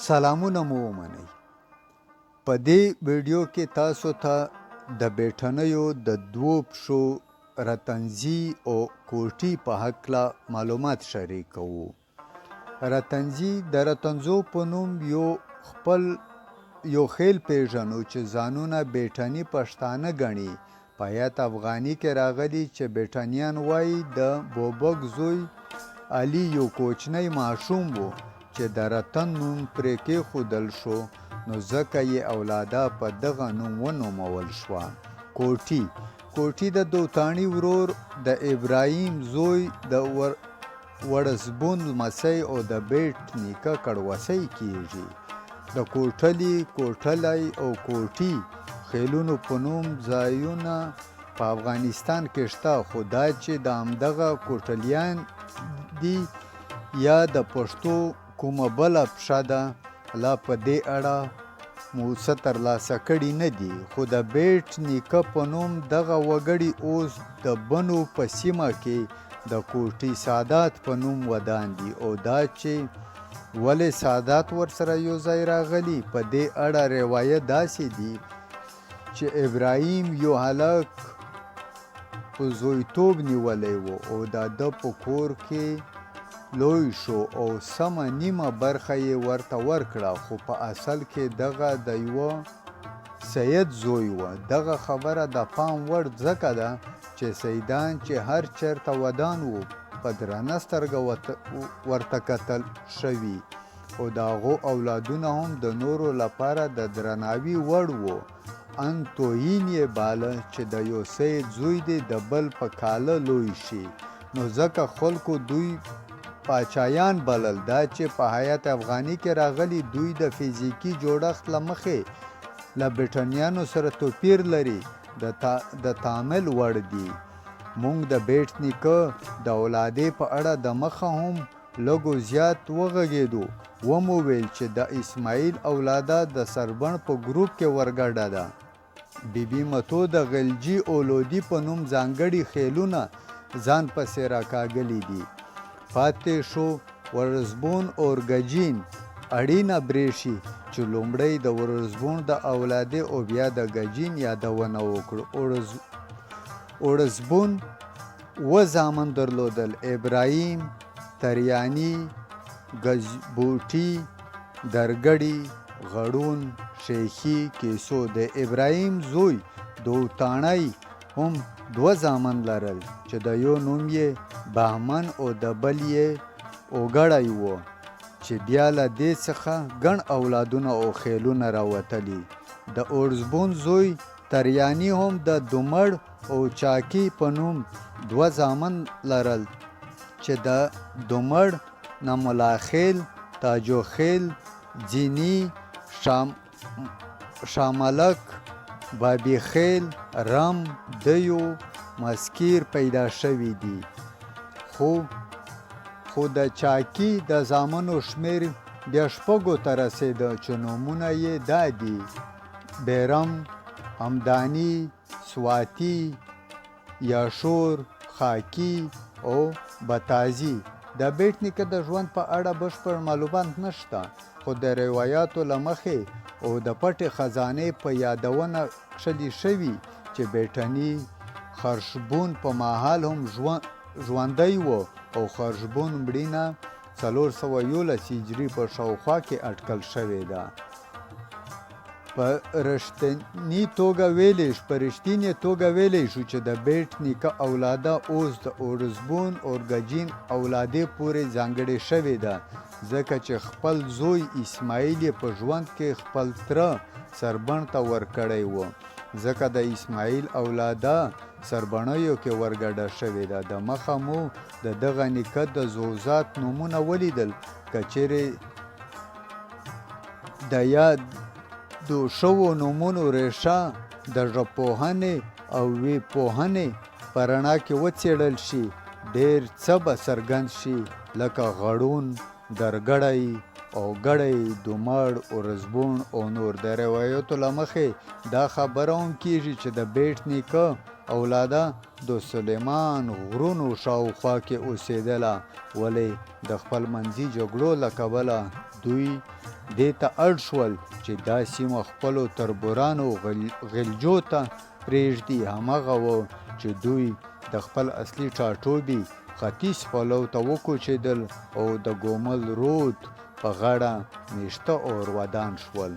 سلامونه مو ومنئ. په دې ویډیو کې تاسو ته د بیټنیو د دوو پښو رتنزي او کوټي په هکله معلومات شریک کوو. رتنزي د رتنزو په نوم یو خیل پیژنو چې ځانونه بیټني پښتانه ګڼي. په آیت افغاني کې راغلي چې بیټنیان وایي د بوبک زوی علي یو کوچنی ماشوم و چې د رتن نوم پرې کېښودل شو، نو ځکه یې اولاده په دغه نوم ونومول شوه. کوټي د دوتاڼي ورور د ابراهیم زوی د وړزبون لمسی او د بیټ نیکه کړوسی کیږي. د کوټلی او کوټي خیلونو په نوم ځایونه په افغانستان کې شته، خو دا چې د همدغه کوټلیان دي یا د پښتو کومه بله پښه ده، لا په دې اړه مو څه ترلاسه کړي نه دي. خو د بیټ نیکه په نوم دغه وګړي اوس د بنو په سیمه کې د کوټي سادات په نوم ودان دي، او دا چې ولې سادات ورسره یو ځای راغلي، په دې اړه روایت داسې دی چې ابراهیم یو هلک په زویتوب نیولی و او د ده په کور کې لوی شو او سمه نیمه برخه یې ورته ورکړه، خو په اصل کې دغه د یوه سید زوی و. دغه خبره د پام وړ ځکه ده چې سیدان چې هر چېرته ودان وو په درنه سترګه ورته کتل شوي، او د هغو اولادونه هم د نورو لپاره د درناوي وړ وو. ان توهین یې باله چې د یو سید زوی دی د بل په کاله لوی شي، نو ځکه خلکو دوی پاچایان بلل. دا چې په آیت افغاني کې راغلي دوی د فزیکي جوړښت له مخې له برټانیانو سره توپیر لري، د تعامل وړ دي. موږ د بیټ نیکه د اولادې په اړه د مخه هم لږو زیات وغږېدو. ومو ویل چې د اسماعیل اولاده د سربن په ګروپ کې ورګډه ده. بیبي متو د غلجي او لودي په نوم ځانګړي خیلونه ځان پسې راکاږلي دي. پاتې شو ورزبون اورګجین. اړینه برېښي چې لومړی د ورزبون د اولادې او بیا د ګجین یادونه وکړو. اورزبون اووه زامن درلودل: ابراهیم، تریاني، گزبوټي، درګړي، غړون، شیخي، کیسو. د ابراهیم زوی دوتاڼی هم دوه زامن لرل چې د یو نوم یې بهمن او د بل یې اوګړی و، چې بیا له دې څخه ګڼ اولادونه او خیلونه راوتلي. د اورزبون زوی تریاني هم د دومړ او چاکی په نوم دوه زامن لرل چې د دومړ نه ملاخیل، تاجوخیل، ځینی، شاملک، بابي خیل، رم، دیو، مسکیر پیدا شوي دي. خو د چاکی د زامنو شمیر بیا شپږو ته رسېده چې نومونه یې دا دي: بیرم، همداني، سواتی، یاشور، خاکی او بتازي. د بیټ نیکه د ژوند په اړه بشپړ معلومات نشته، خو د روایاتو له مخې او د پټې خزانې په یادونه کښلي شوي چې بیټني خرشبون په مهال هم ژوندی و، او خرشبون مړینه 411 هجري په شاوخوا کې اټکل شوې ده. په رښتینې توګه ویلی شو چې د بیټ نیکه اولاده اوس د اورزبون اورګجین اولادې پورې ځانګړې شوې ده، ځکه چې خپل زوی اسماعیل یې په ژوند کې خپل تره سربن ته ورکړی و، ځکه د اسماعیل اولاده سربنیو کې ورګډه شوې ده. د مخه مو د دغه نیکه د زوزات نومونه ولیدل. که چیرې د یادو شوو نومونو ریښه د ژبپوهنې او وییپوهنې په رڼا کې وڅېړل شي، ډېر څه به څرګند شي، لکه غړون، درګړی، او ګړی دومړ ارزبون او نور د روایتو له مخې دا خبره هم کیږي چې د بیټ نیکه اولاده د سلیمان غرونو شاوخوا کې اوسېدله ولې د خپل منځي جګړو له کبله دوی دې ته اړ شول چې دا سیمه خپلو تربورانو غلجو ته پرېږدي. همغه و چې دوی د خپل اصلي ټاټوبي ختیځ پلو ته وکوچېدل او د ګومل رود په غاړه میشته اور ودان شول.